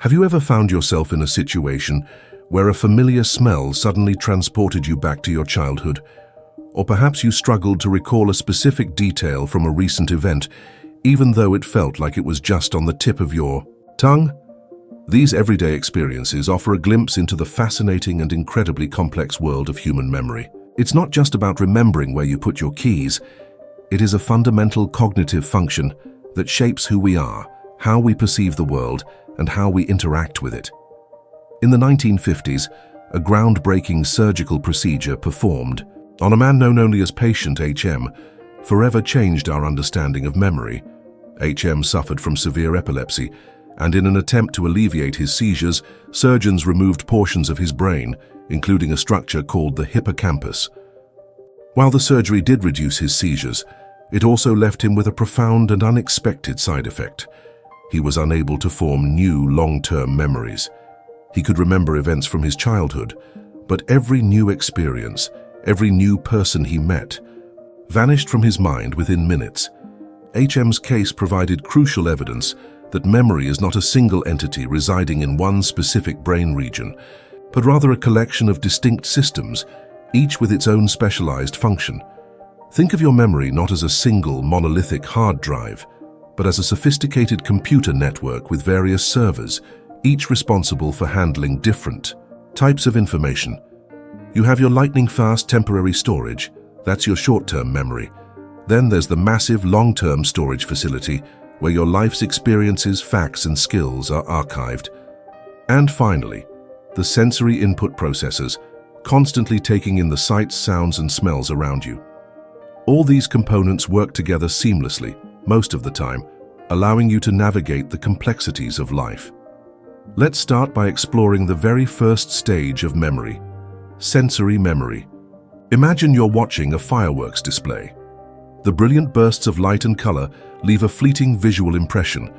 Have you ever found yourself in a situation where a familiar smell suddenly transported you back to your childhood? Or perhaps you struggled to recall a specific detail from a recent event, even though it felt like it was just on the tip of your tongue? These everyday experiences offer a glimpse into the fascinating and incredibly complex world of human memory. It's not just about remembering where you put your keys. It is a fundamental cognitive function that shapes who we are, how we perceive the world, and how we interact with it. In the 1950s, a groundbreaking surgical procedure performed on a man known only as patient HM forever changed our understanding of memory. HM suffered from severe epilepsy, and in an attempt to alleviate his seizures, surgeons removed portions of his brain, including a structure called the hippocampus. While the surgery did reduce his seizures, it also left him with a profound and unexpected side effect. He was unable to form new long-term memories. He could remember events from his childhood, but every new experience, every new person he met, vanished from his mind within minutes. HM's case provided crucial evidence that memory is not a single entity residing in one specific brain region, but rather a collection of distinct systems, each with its own specialized function. Think of your memory not as a single monolithic hard drive, but as a sophisticated computer network with various servers, each responsible for handling different types of information. You have your lightning-fast temporary storage, that's your short-term memory. Then there's the massive long-term storage facility, where your life's experiences, facts, and skills are archived. And finally, the sensory input processors, constantly taking in the sights, sounds, and smells around you. All these components work together seamlessly, most of the time, allowing you to navigate the complexities of life. Let's start by exploring the very first stage of memory, sensory memory. Imagine you're watching a fireworks display. The brilliant bursts of light and color leave a fleeting visual impression,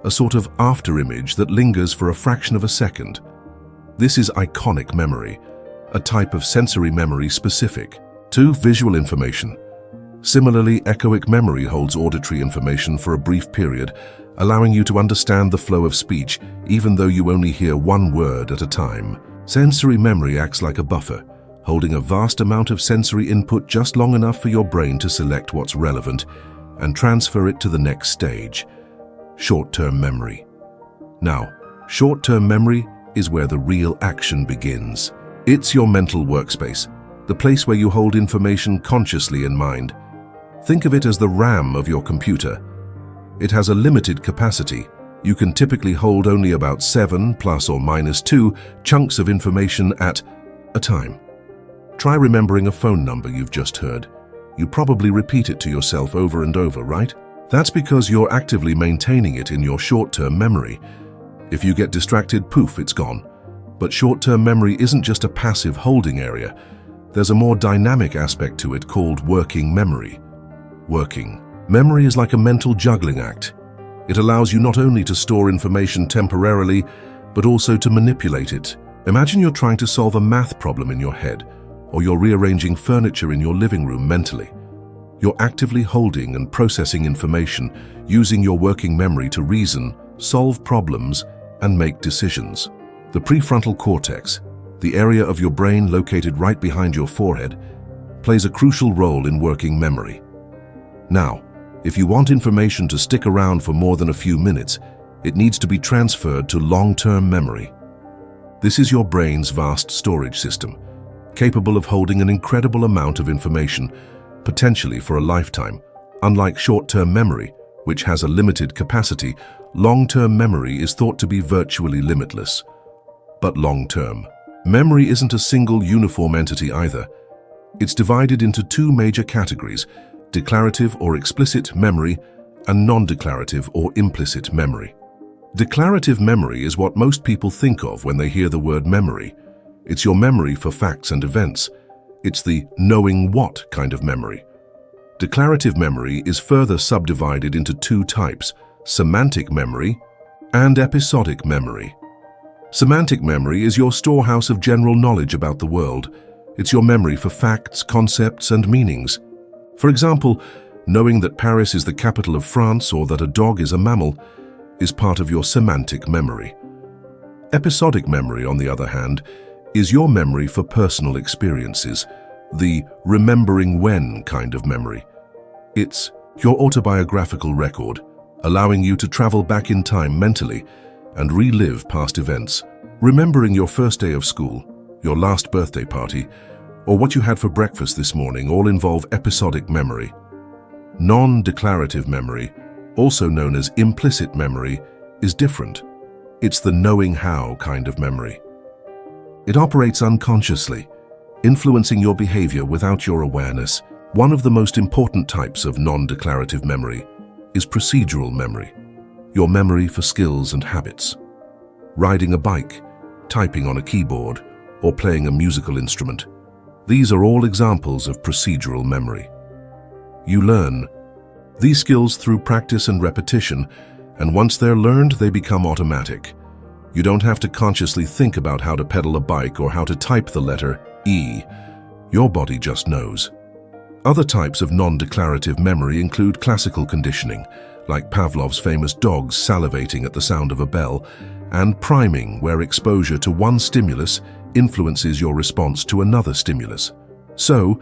a sort of afterimage that lingers for a fraction of a second. This is iconic memory, a type of sensory memory specific to visual information. Similarly, echoic memory holds auditory information for a brief period, allowing you to understand the flow of speech, even though you only hear one word at a time. Sensory memory acts like a buffer, holding a vast amount of sensory input just long enough for your brain to select what's relevant and transfer it to the next stage, short-term memory. Now, short-term memory is where the real action begins. It's your mental workspace, the place where you hold information consciously in mind. Think of it as the RAM of your computer. It has a limited capacity. You can typically hold only about 7 ± 2 chunks of information at a time. Try remembering a phone number you've just heard. You probably repeat it to yourself over and over, right? That's because you're actively maintaining it in your short-term memory. If you get distracted, poof, it's gone. But short-term memory isn't just a passive holding area. There's a more dynamic aspect to it called working memory. Working memory is like a mental juggling act. It allows you not only to store information temporarily, but also to manipulate it. Imagine you're trying to solve a math problem in your head, or you're rearranging furniture in your living room mentally. You're actively holding and processing information, using your working memory to reason, solve problems, and make decisions. The prefrontal cortex, the area of your brain located right behind your forehead, plays a crucial role in working memory. Now, if you want information to stick around for more than a few minutes, it needs to be transferred to long-term memory. This is your brain's vast storage system, capable of holding an incredible amount of information, potentially for a lifetime. Unlike short-term memory, which has a limited capacity, long-term memory is thought to be virtually limitless. But long-term memory isn't a single uniform entity either. It's divided into two major categories: declarative or explicit memory and non-declarative or implicit memory. Declarative memory is what most people think of when they hear the word memory. It's your memory for facts and events. It's the knowing what kind of memory. Declarative memory is further subdivided into two types: semantic memory and episodic memory. Semantic memory is your storehouse of general knowledge about the world. It's your memory for facts, concepts, and meanings. For example, knowing that Paris is the capital of France or that a dog is a mammal is part of your semantic memory. Episodic memory, on the other hand, is your memory for personal experiences, the remembering when kind of memory. It's your autobiographical record, allowing you to travel back in time mentally and relive past events. Remembering your first day of school, your last birthday party, or what you had for breakfast this morning all involve episodic memory. Non-declarative memory, also known as implicit memory, is different. It's the knowing how kind of memory. It operates unconsciously, influencing your behavior without your awareness. One of the most important types of non-declarative memory is procedural memory, your memory for skills and habits. Riding a bike, typing on a keyboard, or playing a musical instrument. These are all examples of procedural memory. You learn these skills through practice and repetition, and once they're learned, they become automatic. You don't have to consciously think about how to pedal a bike or how to type the letter E. Your body just knows. Other types of non-declarative memory include classical conditioning, like Pavlov's famous dogs salivating at the sound of a bell, and priming, where exposure to one stimulus influences your response to another stimulus. So,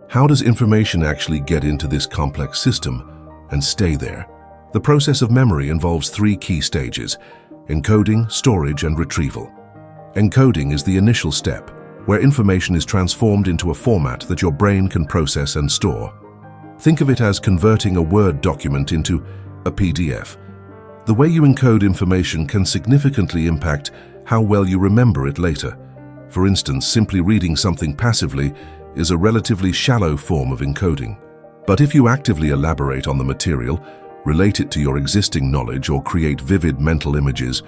how does information actually get into this complex system and stay there? The process of memory involves three key stages: encoding, storage, and retrieval. Encoding is the initial step, where information is transformed into a format that your brain can process and store. Think of it as converting a Word document into a PDF. The way you encode information can significantly impact how well you remember it later. For instance, simply reading something passively is a relatively shallow form of encoding. But if you actively elaborate on the material, relate it to your existing knowledge, or create vivid mental images,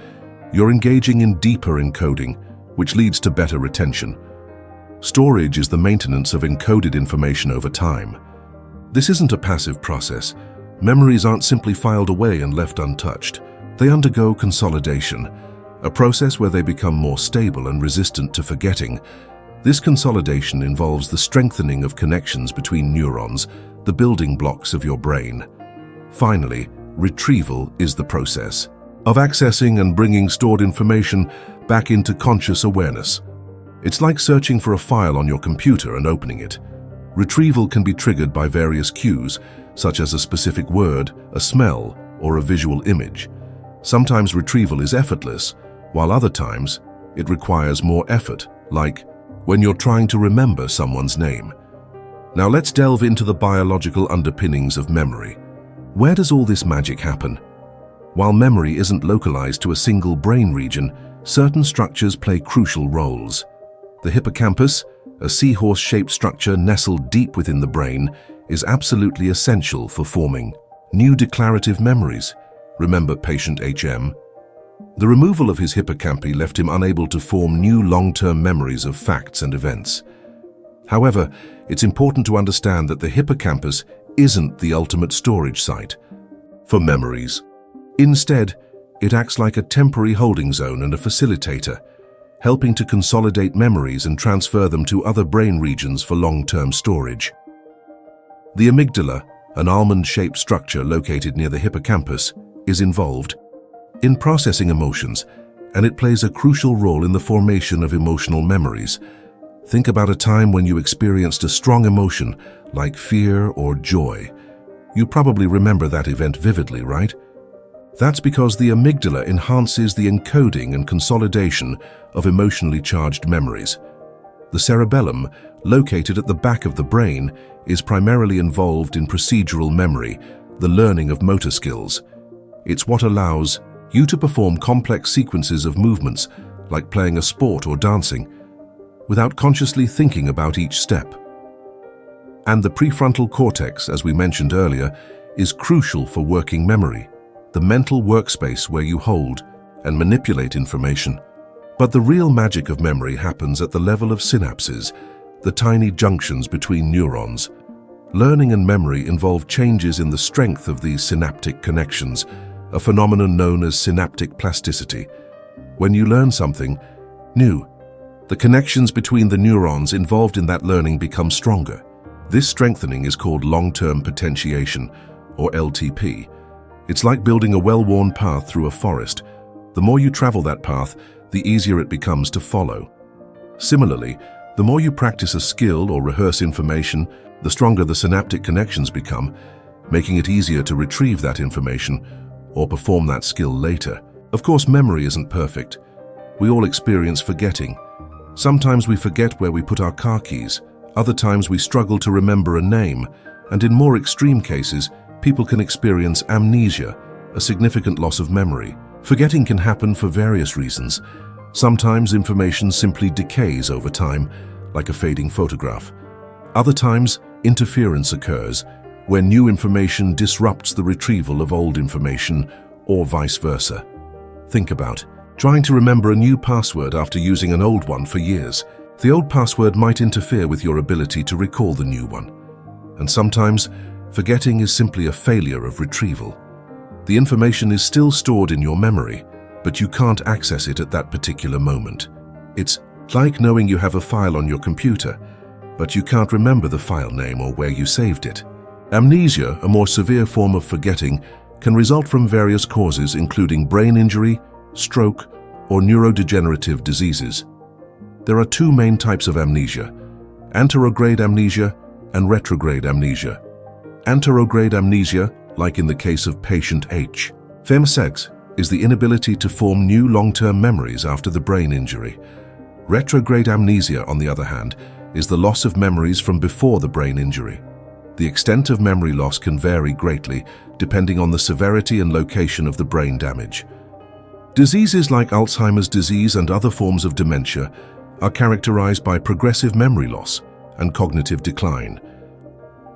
you're engaging in deeper encoding, which leads to better retention. Storage is the maintenance of encoded information over time. This isn't a passive process. Memories aren't simply filed away and left untouched. They undergo consolidation, a process where they become more stable and resistant to forgetting. This consolidation involves the strengthening of connections between neurons, the building blocks of your brain. Finally, retrieval is the process of accessing and bringing stored information back into conscious awareness. It's like searching for a file on your computer and opening it. Retrieval can be triggered by various cues, such as a specific word, a smell, or a visual image. Sometimes retrieval is effortless, while other times it requires more effort, like when you're trying to remember someone's name. Now let's delve into the biological underpinnings of memory. Where does all this magic happen? While memory isn't localized to a single brain region, certain structures play crucial roles. The hippocampus, a seahorse-shaped structure nestled deep within the brain, is absolutely essential for forming new declarative memories. Remember patient HM? The removal of his hippocampi left him unable to form new long-term memories of facts and events. However, it's important to understand that the hippocampus isn't the ultimate storage site for memories. Instead, it acts like a temporary holding zone and a facilitator, helping to consolidate memories and transfer them to other brain regions for long-term storage. The amygdala, an almond-shaped structure located near the hippocampus, is involved in processing emotions, and it plays a crucial role in the formation of emotional memories. Think about a time when you experienced a strong emotion, like fear or joy. You probably remember that event vividly, right? That's because the amygdala enhances the encoding and consolidation of emotionally charged memories. The cerebellum, located at the back of the brain, is primarily involved in procedural memory, the learning of motor skills. It's what allows you to perform complex sequences of movements, like playing a sport or dancing, without consciously thinking about each step. And the prefrontal cortex, as we mentioned earlier, is crucial for working memory, the mental workspace where you hold and manipulate information. But the real magic of memory happens at the level of synapses, the tiny junctions between neurons. Learning and memory involve changes in the strength of these synaptic connections, a phenomenon known as synaptic plasticity. When you learn something new, the connections between the neurons involved in that learning become stronger. This strengthening is called long-term potentiation, or LTP. It's like building a well-worn path through a forest. The more you travel that path, the easier it becomes to follow. Similarly, the more you practice a skill or rehearse information, the stronger the synaptic connections become, making it easier to retrieve that information or perform that skill later. Of course, memory isn't perfect. We all experience forgetting. Sometimes we forget where we put our car keys. Other times we struggle to remember a name. And in more extreme cases, people can experience amnesia, a significant loss of memory. Forgetting can happen for various reasons. Sometimes information simply decays over time, like a fading photograph. Other times, interference occurs, where new information disrupts the retrieval of old information, or vice versa. Think about trying to remember a new password after using an old one for years. The old password might interfere with your ability to recall the new one. And sometimes, forgetting is simply a failure of retrieval. The information is still stored in your memory, but you can't access it at that particular moment. It's like knowing you have a file on your computer, but you can't remember the file name or where you saved it. Amnesia, a more severe form of forgetting, can result from various causes including brain injury, stroke, or neurodegenerative diseases. There are two main types of amnesia: anterograde amnesia and retrograde amnesia. Anterograde amnesia, like in the case of patient H. Famous X, is the inability to form new long-term memories after the brain injury. Retrograde amnesia, on the other hand, is the loss of memories from before the brain injury. The extent of memory loss can vary greatly depending on the severity and location of the brain damage. Diseases like Alzheimer's disease and other forms of dementia are characterized by progressive memory loss and cognitive decline.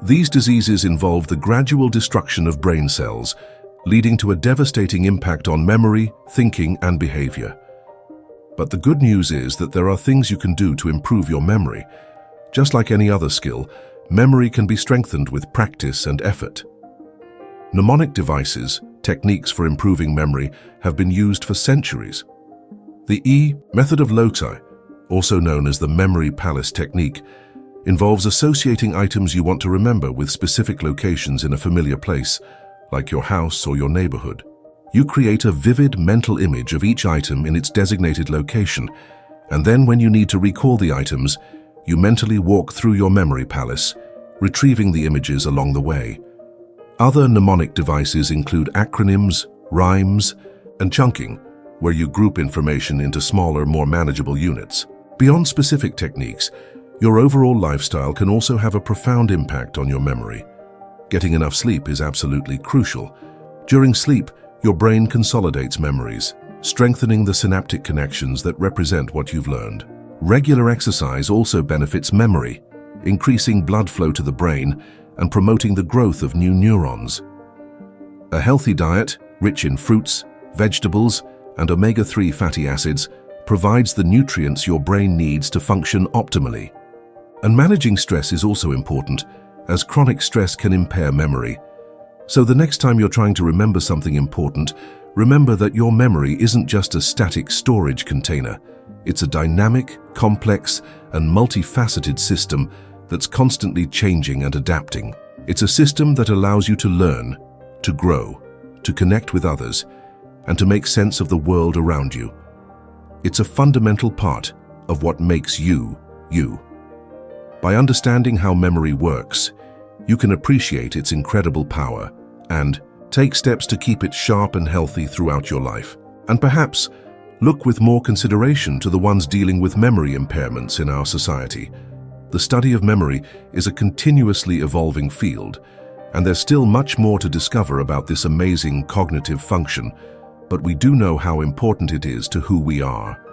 These diseases involve the gradual destruction of brain cells, leading to a devastating impact on memory, thinking, and behavior. But the good news is that there are things you can do to improve your memory. Just like any other skill, memory can be strengthened with practice and effort. Mnemonic devices, techniques for improving memory, have been used for centuries. The E method of Loti, also known as the memory palace technique, involves associating items you want to remember with specific locations in a familiar place, like your house or your neighborhood. You create a vivid mental image of each item in its designated location, and then when you need to recall the items, you mentally walk through your memory palace, retrieving the images along the way. Other mnemonic devices include acronyms, rhymes, and chunking, where you group information into smaller, more manageable units. Beyond specific techniques, your overall lifestyle can also have a profound impact on your memory. Getting enough sleep is absolutely crucial. During sleep, your brain consolidates memories, strengthening the synaptic connections that represent what you've learned. Regular exercise also benefits memory, increasing blood flow to the brain and promoting the growth of new neurons. A healthy diet, rich in fruits, vegetables, and omega-3 fatty acids, provides the nutrients your brain needs to function optimally. And managing stress is also important, as chronic stress can impair memory. So the next time you're trying to remember something important, remember that your memory isn't just a static storage container. It's a dynamic, complex, and multifaceted system that's constantly changing and adapting. It's a system that allows you to learn, to grow, to connect with others, and to make sense of the world around you. It's a fundamental part of what makes you, you. By understanding how memory works, you can appreciate its incredible power and take steps to keep it sharp and healthy throughout your life. And perhaps look with more consideration to the ones dealing with memory impairments in our society. The study of memory is a continuously evolving field, and there's still much more to discover about this amazing cognitive function, but we do know how important it is to who we are.